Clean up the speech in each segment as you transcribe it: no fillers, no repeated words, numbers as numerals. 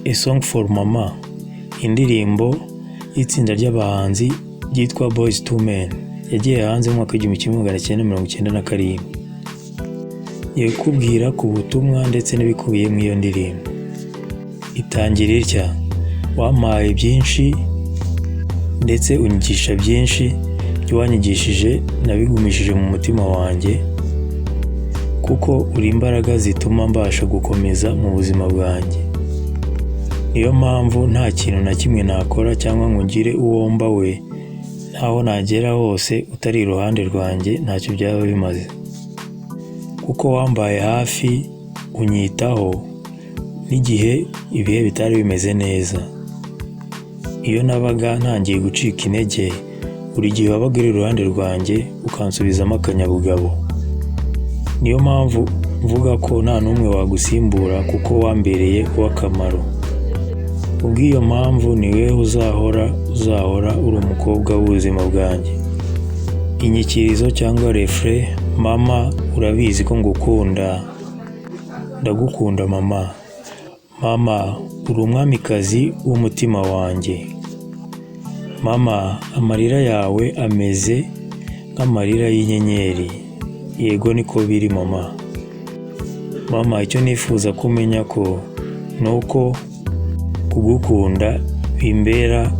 A Song for Mama, indirimbo y'itsinda ry'abahanzi ryitwa Boyz II Men, yagiye hanze mu mwaka w'1997. Yakubwira ku butumwa ndetse n'ibikubiye mu iyo ndirimbo. Itangira itya: wampaye byinshi ndetse unyigisha byinshi, ibyo wanyigishije nabigumishije mu mutima wanjye, kuko uri imbaraga zituma mbasha gukomeza mu buzima bwanjye. Niyo mpamvu nta kintu na kimwe nakora cyangwa ngo ngire uwo mba we, naho nagera hose utari iruhande rwanjye ntacyo byaba bimaze. Kuko wambaye hafi, unyitaho n'igihe ibihe bitari bimeze neza. Iyo nabaga ntangiye gucika intege, buri gihe wabaga uri iruhande rwanjye ukansubizamo akanyabugabo. Niyo mpamvu mvuga ko nta n'umwe wagusimbura, kuko wambereye uw'akamaro. Kubw'iyo mpamvu ni wewe uzahora uri umukobwa w'ubuzima bwanjye. Inyikirizo cyangwa refre: mama, urabizi ko ngukunda. Ndagukunda mama. Mama, uri umwamikazi w'umutima wanjye. Mama, amarira yawe ameze nk'amarira y'inyenyeri. Yego niko biri mama. Mama, icyo nifuza kumenya ko nuko kugukunda bimbera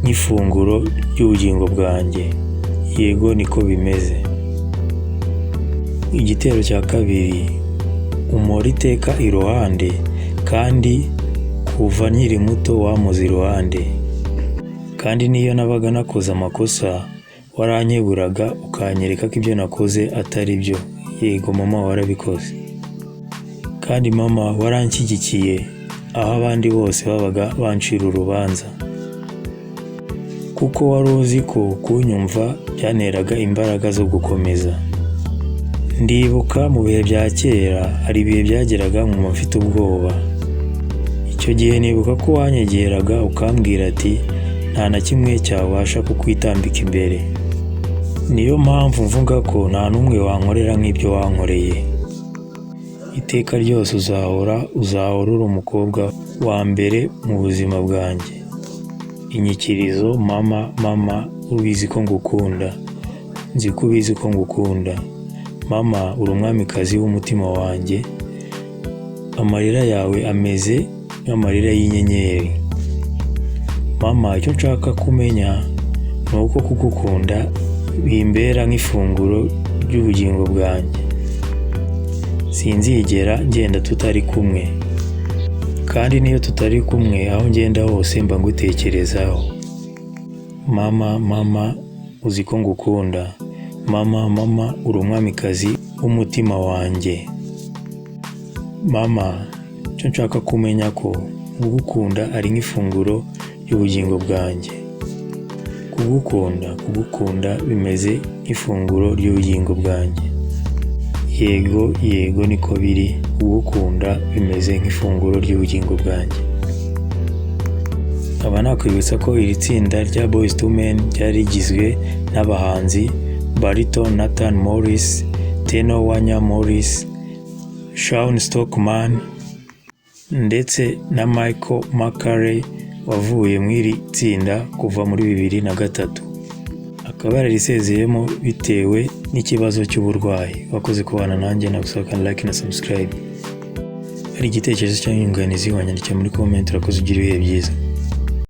nk'ifunguro ry'ubugingo bwanjye. Yego niko bimeze. Igitero cya kabiri: umpora iteka iruhande, kandi kuva nkiri muto wamuze iruhande. Kandi niyo nabaga nakoze amakosa, waranyeburaga ukanyereka ko ibyo nakoze atari byo. Yego mama, warabikoze. Kandi mama, waranshyigikiye aho abandi bose babaga bancira urubanza, kuko wari uzi ko kunyumva byanteraga imbaraga zo gukomeza. Ndibuka mu bihe bya kera hari ibihe byageraga nkumva mfite ubwoba. Icyo gihe nibuka ko wanyegeraga ukambwira ati nta na kimwe cyabasha kukwitambika imbere. Niyo mpamvu mvuga ko nta n'umwe wankorera nk'ibyo wankoreye. Iteka ryose uzahora uri umukobwa wa mbere mu buzima bwanjye. Inyikirizo: mama, ubizi ko ngukunda. Nzi ko ubizi ko ngukunda. Mama, uri umwamikazi w'umutima wanjye. Amarira yawe ameze nk'amarira y'inyenyeri. Mama, icyo nshaka kumenya ni uko kugukunda bimbera nk'ifunguro ry'ubugingo bwanjye. Sinzigera ngenda tutari kumwe, kandi niyo tutari kumwe aho ngenda hose mba ngutekerezaho. Mama, uzi ko ngukunda. Mama, uri umwamikazi w'umutima wanjye. Mama, icyo nshaka kumenya ko kugukunda ari nk'ifunguro ry'ubugingo bwanjye. Kugukunda bimeze nk'ifunguro ry'ubugingo bwanjye. Yego niko biri. Kugukunda bimeze nk'ifunguro ry'ubugingo bwanjye. Aba nakwibutsa ko iri tsinda rya Boyz II Men ryari rigizwe n'abahanzi Bariton Nathan Morris, Tenor Wanya Morris, Shawn Stockman ndetse na Michael McCarey wavuye mu iri tsinda kuva muri 2003. Akaba yararisezeyemo bitewe n'ikibazo cy'uburwayi. Wakoze kubana nanjye, nagusaba like na subscribe. Hari igitekerezo cyangwa inyunganizi wanyandikira muri comment. Urakoze, ugira ibihe byiza.